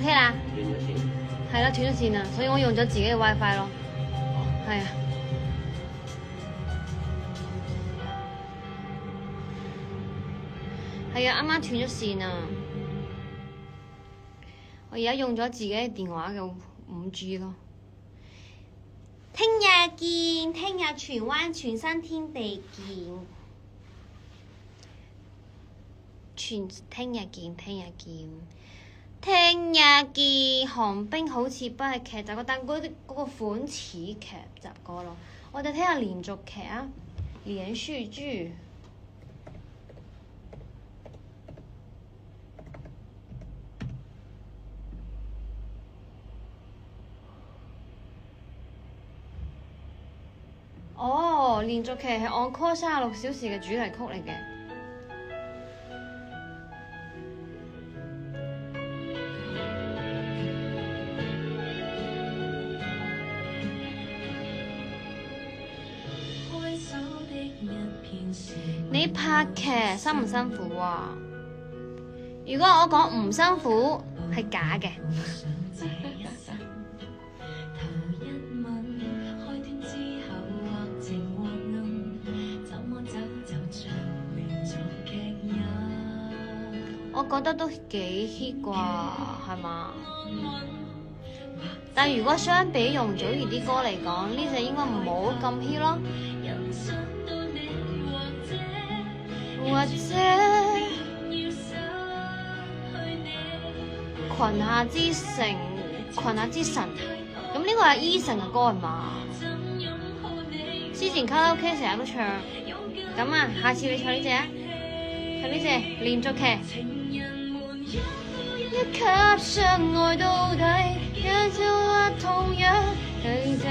OK 啦，斷咗線。係啦，斷咗線啦，所以我用咗自己嘅 WiFi 咯。係啊。係啊，啱啱斷咗線啊！我而家用咗自己嘅電話嘅5G 咯。聽日見，聽日荃灣全新天地見。聽日見，聽日見，聽日見。寒冰好似不係劇集，但嗰個款似劇集歌咯。我哋睇下連續劇啊，連續劇。哦，連續劇係 Encore 36小時嘅主題曲嚟嘅。你拍劇辛唔辛苦啊？如果我講唔辛苦，係假嘅。我覺得都幾 hit 啩，係嘛？但如果相比容祖兒啲歌嚟講，呢隻應該唔好咁 hit 咯。或者裙下之城、裙下之神，咁呢個係 Eason 嘅歌係嘛？之前卡拉 OK 成日都唱，咁啊，下次你唱呢隻啊，唱呢隻連續劇。一級相愛到底，也就話同樣係怎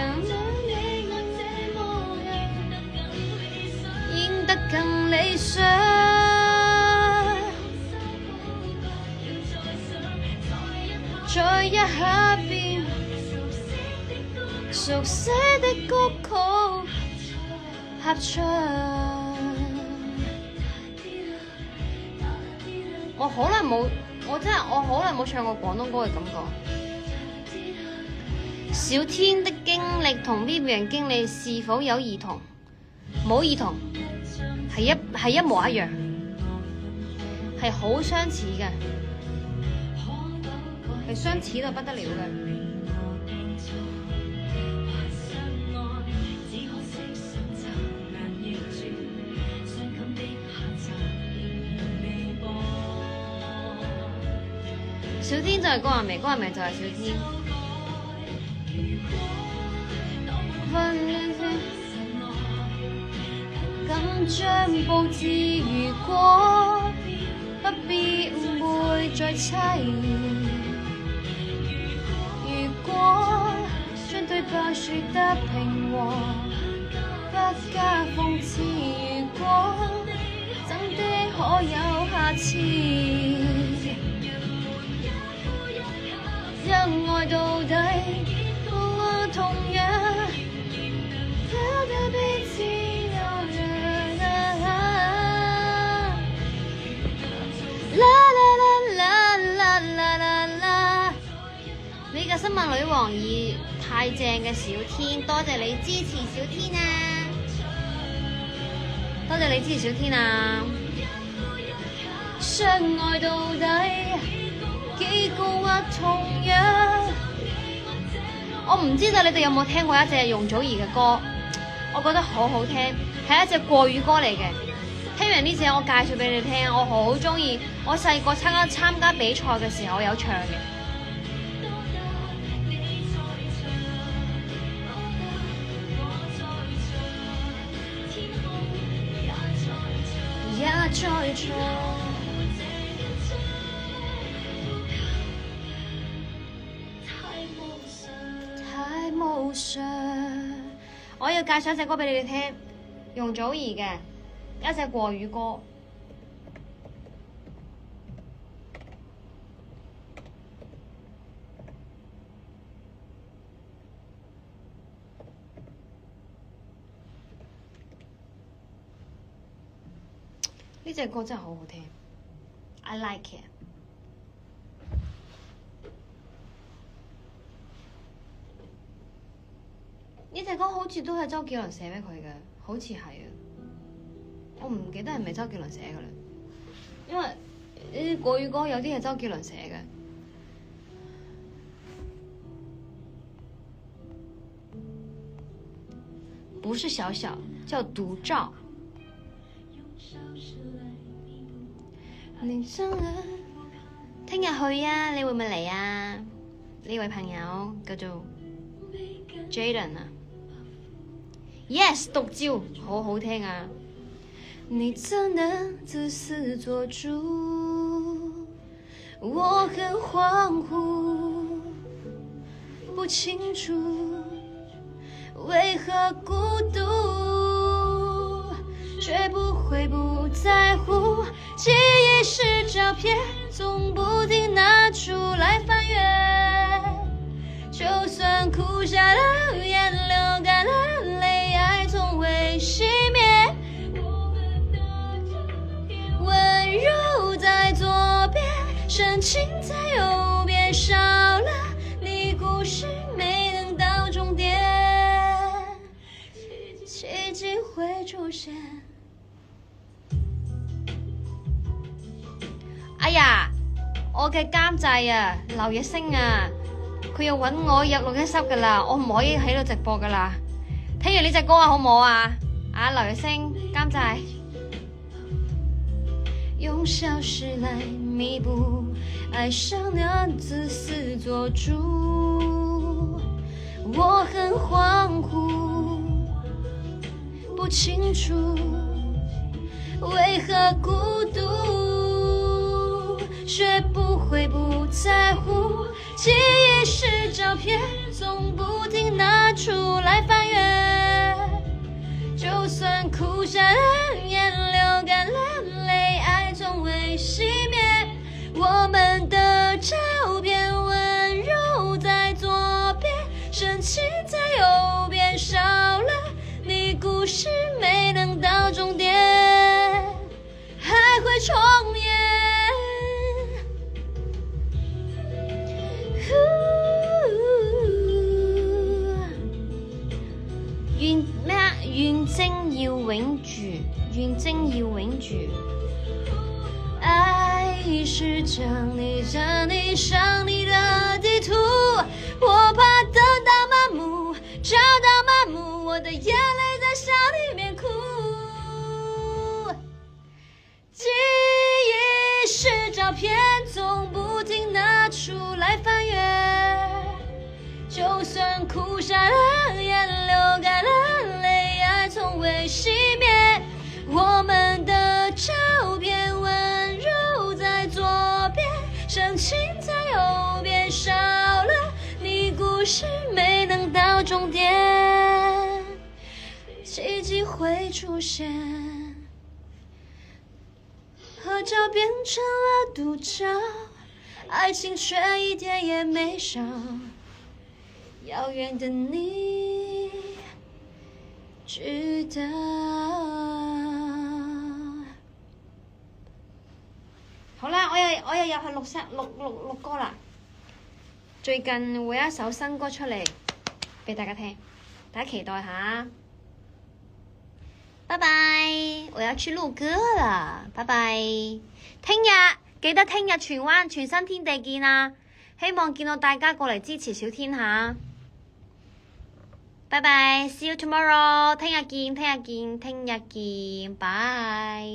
你我這模樣，應得更理想。再一下變熟悉的歌曲合唱。我好耐冇唱過廣東歌嘅感覺。小天的經歷同 Vivian 經歷是否有異同？冇異同，係一模一樣，係好相似嘅，係相似到不得了嘅。小天就係江亞明就係小天。緊張佈置，如果不必會再猜疑。如果將對白說得平和，不加諷刺。如果真的可有下次？一愛到底，我同樣偷偷彼此有人啦啦啦啦啦啦啦！你嘅新聞女王二太正嘅小天，多謝你支持小天啊！多謝你支持小天啊！相愛到底。幾個或同樣，我唔知道你哋有冇聽過一隻容祖兒嘅歌，我覺得好好聽，係一隻國語歌嚟嘅。聽完呢隻我介紹俾你聽，我好中意。我細個參加比賽嘅時候有唱嘅。一再錯。我要介紹一隻歌俾你哋聽，容祖兒嘅一隻國語歌。呢隻歌真係好好聽 ，I like it。好似都係周杰倫寫俾佢嘅，好似係啊，我唔記得係咪周杰倫寫嘅啦，因為呢啲國語歌有啲係周杰倫寫嘅。不是小小，叫獨照。聽日去啊，你會唔會嚟啊？呢位朋友叫做 Jaden 啊 ，Yes， 獨照好好聽啊。你怎能自私做主？我很恍惚，不清楚為何孤獨，卻不會不在乎。記憶是照片，總不停拿出來翻閱。就算哭下了眼，流乾了淚，愛總會熄滅。溫柔在左邊，深情在右邊，少了你故事沒能到終點。奇蹟會出現。哎呀，我嘅監製啊，劉奕星啊，佢要揾我入錄音室噶啦，我唔可以喺度直播噶啦。聽完呢隻歌啊，好唔好啊？啊，劉奕星監製。用消失來彌補，愛上了自私做主。我很恍惚，不清楚為何孤獨，卻不會不在乎。記憶是照片，總不停拿出來翻閱。就算哭下了眼，流乾了淚，愛總會熄滅。我們的照片，溫柔在左邊，深情在右邊，少了你故事沒能到終點，還會重演。願咩啊？願證要永住，願證要永住。愛是將你上你的地圖，我怕等到麻木，找到麻木，我的眼淚在笑裡面哭。記憶是照片，總不停拿出來翻閱。就算哭下了眼，流乾了淚，愛總會熄滅。我們的照片，溫柔在左邊，深情在右邊，少了你故事沒能到終點。奇蹟會出現，合照變成了獨照，愛情卻一點也沒少。遙遠的你知道。好啦，我又入去錄歌啦。最近會有一首新歌出嚟俾大家聽，大家期待下。拜拜，我要去錄歌啦，拜拜。聽日記得聽日荃灣全新天地見啊！希望見到大家過嚟支持小天下。拜拜 ，see you tomorrow。聽日見，聽日見，聽日見，拜。